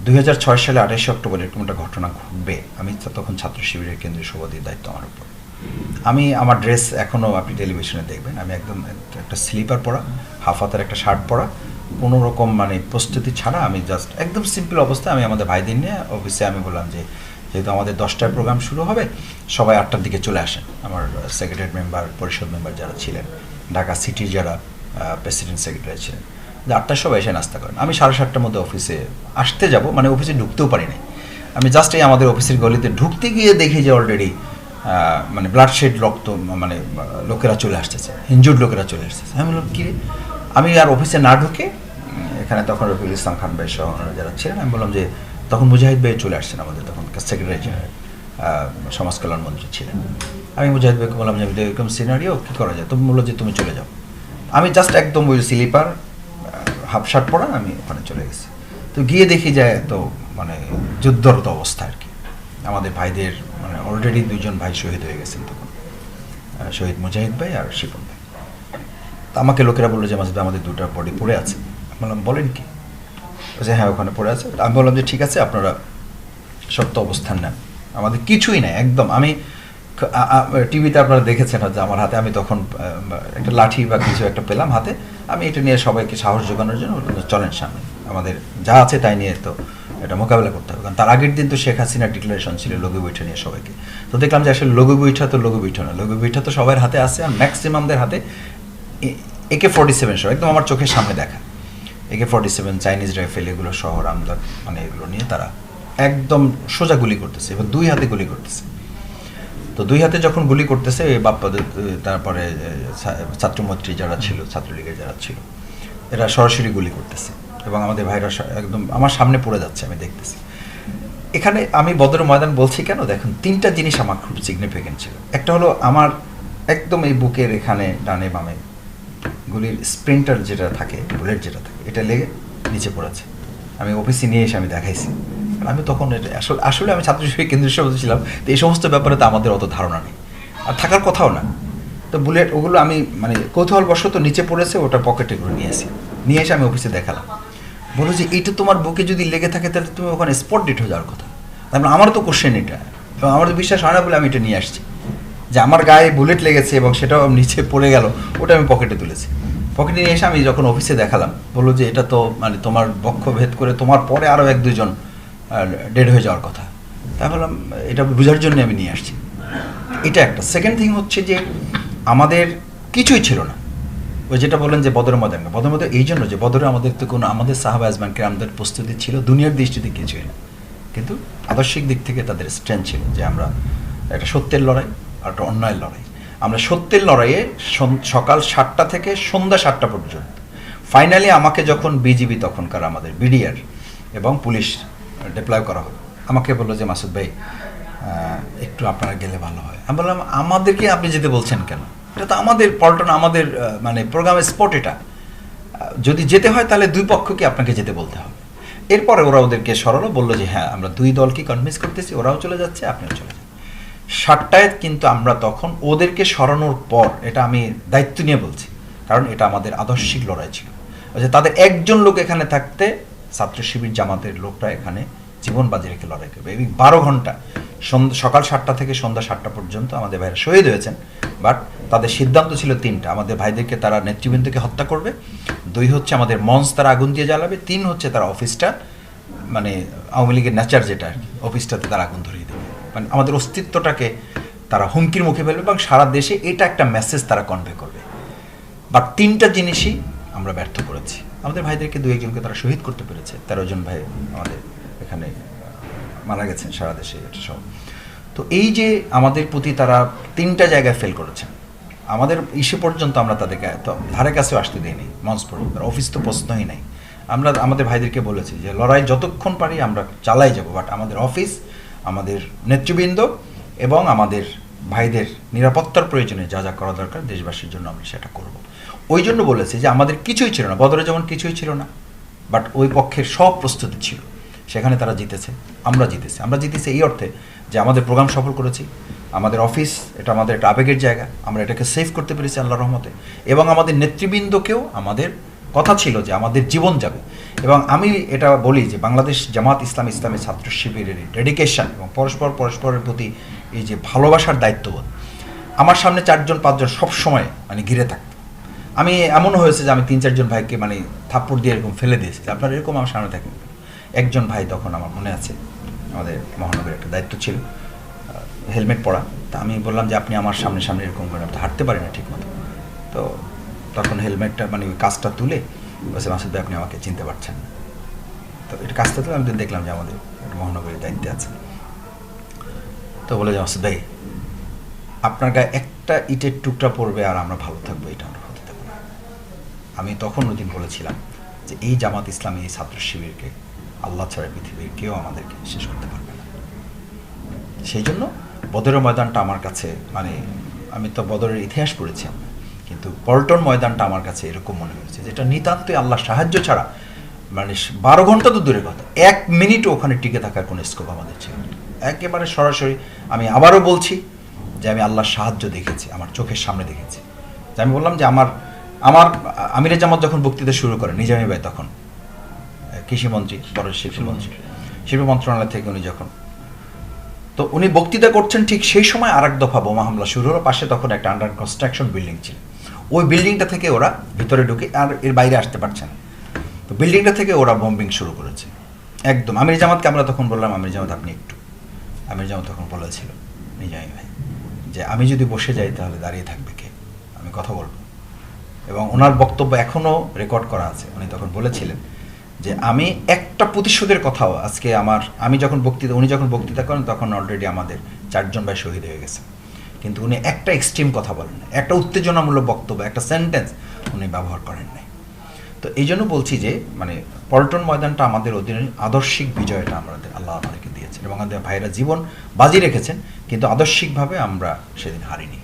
2006 সালে 28 অক্টোবর এরকম একটা ঘটনা ঘটবে। আমি তখন ছাত্র শিবিরের কেন্দ্রীয় সভাপতির দায়িত্ব আমার উপর। আমি আমার ড্রেস এখনও আপনি টেলিভিশনে দেখবেন, আমি একদম একটা স্লিপার পরা, হাফ হাতের একটা শার্ট পরা, কোনো রকম মানে প্রস্তুতি ছাড়া আমি জাস্ট একদম সিম্পল অবস্থায় আমি আমাদের ভাইদের নিয়ে অফিসে আমি বললাম যে যেহেতু আমাদের 10টায় প্রোগ্রাম শুরু হবে, সবাই 8টার দিকে চলে আসেন। আমার সেক্রেটারি মেম্বার, পরিষদ মেম্বার যারা ছিলেন, ঢাকা সিটির যারা প্রেসিডেন্ট সেক্রেটারি ছিলেন, যে 8টার সবাই এসে নাস্তা করেন। আমি 7:30টার মধ্যে অফিসে আসতে যাব, মানে অফিসে ঢুকতেও পারি নাই। আমি জাস্ট এই আমাদের অফিসের গলিতে ঢুকতে গিয়ে দেখি যে অলরেডি মানে ব্লাড শেড রক্ত, মানে লোকেরা চলে আসতেছে, ইনজুর্ড লোকেরা চলে আসতেছে। আমি বললাম কী রে, আমি আর অফিসে না ঢুকে এখানে তখন রফিকুল ইসলাম খান ভাই সহ যারা ছিলেন, আমি বললাম যে তখন মুজাহিদ ভাই চলে আসছেন, আমাদের তখন সেক্রেটারি জেনারেল, সমাজ কল্যাণ মন্ত্রী ছিলেন। আমি মুজাহিদ ভাইকে বললাম যে এরকম সিনারিও কী করা যায়, তুমি বললো যে তুমি চলে যাও। আমি জাস্ট একদম ওই স্লিপার হাফ শার্ট পরা আমি ওখানে চলে গেছি। তো গিয়ে দেখি যায় তো মানে যুদ্ধরত অবস্থা আর কি। আমাদের ভাইদের মানে অলরেডি 2জন ভাই শহীদ হয়ে গেছেন তখন, শহীদ মুজাহিদ ভাই আর শিপন ভাই। তা আমাকে লোকেরা বললো যে মাসুদ ভাই আমাদের 2টা বডি পড়ে আছে। আমি বললাম বলেন কি? বলছে হ্যাঁ ওখানে পড়ে আছে। আমি বললাম যে ঠিক আছে, আপনারা শক্ত অবস্থান নেন, আমাদের কিছুই নাই একদম। আমি টিভিতে আপনারা দেখেছেন যে আমার হাতে আমি তখন একটা লাঠি বা কিছু একটা পেলাম হাতে, আমি এটা নিয়ে সবাইকে সাহস জোগানোর জন্য চলেন সামনে, আমাদের যা আছে তাই নিয়ে তো এটা মোকাবেলা করতে হবে। কারণ তার আগের দিন তো শেখ হাসিনার ডিক্লারেশন ছিল লঘু বৈঠা নিয়ে সবাইকে। তো দেখলাম যে আসলে লঘু বৈঠা তো লঘু বৈঠা না, লঘু বৈঠা তো সবার হাতে আছে, আর ম্যাক্সিমামদের হাতে AK-47 সহ, একদম আমার চোখের সামনে দেখা AK-47 চাইনিজ রাইফেল এগুলো শহর আমদার মানে এগুলো নিয়ে তারা একদম সোজা গুলি করতেছে, এবার 2 হাতে গুলি করতেছে। তো 2 হাতে যখন গুলি করতেছে বাপ্পাদের, তারপরে ছাত্রমৈত্রী যারা ছিল, ছাত্রলীগের যারা ছিল, এরা সরাসরি গুলি করতেছে এবং আমাদের ভাইরা একদম আমার সামনে পড়ে যাচ্ছে, আমি দেখতেছি। এখানে আমি বদর ময়দান বলছি কেন, দেখুন 3টা জিনিস আমার খুব সিগনিফিকেন্ট ছিল। একটা হলো আমার একদম এই বুকের এখানে ডানে বামে গুলির স্প্রিন্টার যেটা থাকে, বুলেট যেটা থাকে, এটা লেগে নিচে পড়েছে। আমি অফিসে নিয়ে এসে আমি দেখাইছি। আমি তখন আসলে আমি ছাত্র শিবির কেন্দ্রীয় সভাপতি ছিলাম, তো এই সমস্ত ব্যাপারে তো আমাদের অত ধারণা নেই আর থাকার কথাও না। তো বুলেট ওগুলো আমি মানে কৌতূহলবশত নিচে পড়েছে, ওটা পকেটে করে নিয়ে এসে আমি অফিসে দেখালাম। বলো যে এইটা তোমার বুকে যদি লেগে থাকে তাহলে তুমি ওখানে স্পট ডেট হয়ে যাওয়ার কথা। তারপরে আমারও তো কোশ্চেন এটা, এবং আমার তো বিশ্বাস হয় না বলে আমি এটা নিয়ে আসছি যে আমার গায়ে বুলেট লেগেছে এবং সেটাও নিচে পড়ে গেল, ওটা আমি পকেটে তুলেছি। পকেটে নিয়ে এসে আমি যখন অফিসে দেখালাম, বললো যে এটা তো মানে তোমার বক্ষ ভেদ করে তোমার পরে আরও 1-2 জন ডেড হয়ে যাওয়ার কথা। তাই বললাম এটা বোঝার জন্য আমি নিয়ে আসছি। এটা একটা। সেকেন্ড থিং হচ্ছে যে আমাদের কিছুই ছিল না। ওই যেটা বললেন যে বদর ময়দান, বদর ময়দান এই জন্য যে বদরে আমাদের তো কোনো আমাদের সাহাবা আজমানকে আমাদের প্রস্তুতি ছিল দুনিয়ার দৃষ্টিতে কিছুই না, কিন্তু আদর্শিক দিক থেকে তাদের স্ট্রেংথ ছিল যে আমরা একটা সত্যের লড়াই আর একটা অন্যায়ের লড়াই। আমরা সত্যের লড়াইয়ে সকাল 7টা থেকে সন্ধ্যা 7টা পর্যন্ত, ফাইনালি আমাকে যখন বিজিবি তখনকার আমাদের বিডিআর এবং পুলিশ ডিপ্লয় করা হলো, আমাকে বললো যে মাসুদ ভাই একটু আপনারা গেলে ভালো হয়। আমি বললাম আমাদেরকে আপনি যেতে বলছেন কেন, এটা তো আমাদের পল্টন, আমাদের মানে প্রোগ্রামের স্পট, এটা যদি যেতে হয় তাহলে 2 পক্ষকে আপনাকে যেতে বলতে হবে। এরপরে ওরা ওদেরকে সরালো, বললো যে হ্যাঁ আমরা 2 দলকে কনভিন্স করতেছি, ওরাও চলে যাচ্ছে আপনিও চলে যান। 7টায় কিন্তু আমরা তখন ওদেরকে সরানোর পর, এটা আমি দায়িত্ব নিয়ে বলছি কারণ এটা আমাদের আদর্শিক লড়াই ছিল, যে তাদের একজন লোক এখানে থাকতে ছাত্র শিবির জামাতের লোকরা এখানে জীবন বাজি রেখে লড়াই করবে। এবং 12 ঘন্টা সকাল 7টা থেকে সন্ধ্যা 7টা পর্যন্ত আমাদের ভাইরা শহীদ হয়েছেন। বাট তাদের সিদ্ধান্ত ছিল 3টা, আমাদের ভাইদেরকে তারা নেতৃবৃন্দকে হত্যা করবে, 2 হচ্ছে আমাদের মঞ্চ তারা আগুন দিয়ে জ্বালাবে, 3 হচ্ছে তারা অফিসটা মানে আওয়ামী লীগের নেচার যেটা আর কি, অফিসটাতে তারা আগুন ধরিয়ে দেবে, মানে আমাদের অস্তিত্বটাকে তারা হুমকির মুখে ফেলবে এবং সারা দেশে এটা একটা মেসেজ তারা কনভে করবে। বাট 3টা জিনিসই আমরা ব্যর্থ করেছি। আমাদের ভাইদেরকে 2-1জনকে তারা শহীদ করতে পেরেছে, 13 জন ভাই আমাদের এখানে মারা গেছেন সারা দেশে, এটা সব। তো এই যে আমাদের প্রতি তারা 3টা জায়গায় ফেল করেছেন, আমাদের ইস্যু পর্যন্ত আমরা তাদেরকে ধারে কাছেও আসতে দিইনি, মঞ্চ পর্যন্ত, অফিস তো প্রশ্নই নাই। আমরা আমাদের ভাইদেরকে বলেছি যে লড়াই যতক্ষণ পারি আমরা চালাই যাব, বাট আমাদের অফিস, আমাদের নেতৃবৃন্দ এবং আমাদের ভাইদের নিরাপত্তার প্রয়োজনে যা যা করা দরকার দেশবাসীর জন্য আমরা সেটা করব। ওই জন্য বলেছি যে আমাদের কিছুই ছিল না, বদরে যেমন কিছুই ছিল না, বাট ওই পক্ষের সব প্রস্তুতি ছিল, সেখানে তারা জিতেছে, আমরা জিতেছি এই অর্থে যে আমাদের প্রোগ্রাম সফল করেছি, আমাদের অফিস এটা আমাদের একটা আবেগের জায়গা, আমরা এটাকে সেভ করতে পেরেছি আল্লাহর রহমতে, এবং আমাদের নেতৃবৃন্দকেও আমাদের কথা ছিল যে আমাদের জীবন যাবে। এবং আমি এটা বলি যে বাংলাদেশ জামাত ইসলামী ছাত্র শিবিরের ডেডিকেশন এবং পরস্পরের প্রতি এই যে ভালোবাসার দায়িত্ববোধ, আমার সামনে 4-5 জন সবসময় মানে ঘিরে থাকতো। আমি এমনও হয়েছে যে আমি 3-4 জন ভাইকে মানে থাপ্পড় দিয়ে এরকম ফেলে দিয়েছি, আপনার এরকম আমার সামনে থাকেন। একজন ভাই তখন আমার মনে আছে, আমাদের মহানগরের একটা দায়িত্ব ছিল, হেলমেট পরা, তা আমি বললাম যে আপনি আমার সামনে এরকম করে, আপনি হাঁটতে পারেন না ঠিক মতো। তো তখন হেলমেটটা মানে ওই কাজটা তুলে বলছে, মাসুদ ভাই আপনি আমাকে চিনতে পারছেন না। তো এটা কাজটা তুলে আমি দেখলাম যে আমাদের একটা মহানগরের দায়িত্বে আছে। তো বলে যে মাসুদ ভাই আপনার গায়ে একটা ইটের টুকরা পড়বে আর আমরা ভালো থাকবো, এটা আমরা হতে দেবো না। আমি তখন ওই দিন বলেছিলাম যে এই জামাত ইসলামী এই ছাত্র শিবিরকে আল্লাহ ছাড়া পৃথিবীর কেউ আমাদেরকে শেষ করতে পারবে না। সেই জন্য বদরের ময়দানটা আমার কাছে মানে, আমি তো বদরের ইতিহাস পড়েছি আমরা, কিন্তু পল্টন ময়দানটা আমার কাছে এরকম মনে হয়েছে যেটা নিতান্তই আল্লাহ সাহায্য ছাড়া মানে 12 ঘন্টা তো দূরের কথা, 1 মিনিটও ওখানে টিকে থাকার কোনো স্কোপ আমাদের ছিল না। একেবারে সরাসরি আমি আবারও বলছি যে আমি আল্লাহর সাহায্য দেখেছি, আমার চোখের সামনে দেখেছি। যে আমি বললাম যে আমার আমিরে জামাত যখন বক্তৃতা শুরু করেন নিজামী ভাই, তখন কৃষিমন্ত্রী, পরের শিল্প মন্ত্রণালয় থেকে উনি যখন, তো উনি বক্তৃতা করছেন, ঠিক সেই সময় আরেক দফা বোমা হামলা শুরু হলো। পাশে তখন একটা আন্ডার কনস্ট্রাকশন বিল্ডিং ছিল, ওই বিল্ডিংটা থেকে ওরা ভিতরে ঢুকে আর এর বাইরে আসতে পারছে না। তো বিল্ডিংটা থেকে ওরা বম্বিং শুরু করেছে একদম। আমির জামাতকে আমরা তখন বললাম, আমির জামাত আপনি একটু, আমির জামাত তখন বলেছিল নিজামী ভাই যে আমি যদি বসে যাই তাহলে দাঁড়িয়ে থাকবে কে, আমি কথা বলবো। এবং ওনার বক্তব্য এখনও রেকর্ড করা আছে, উনি তখন বলেছিলেন যে আমি একটা প্রতিশোধের কথাও আজকে উনি যখন বক্তৃতা করেন তখন অলরেডি আমাদের 4 জন ভাই শহীদ হয়ে গেছে, কিন্তু উনি একটা এক্সট্রিম কথা বলেন না, একটা উত্তেজনামূলক বক্তব্য, একটা সেন্টেন্স উনি ব্যবহার করেন নাই। তো এই জন্য বলছি যে মানে পল্টন ময়দানটা আমাদের অধীনে আদর্শিক বিজয়টা আল্লাহ আমাদেরকে দিয়েছেন এবং আমাদের ভাইরা জীবন বাজি রেখেছেন, কিন্তু আদর্শিকভাবে আমরা সেদিন হারিনি।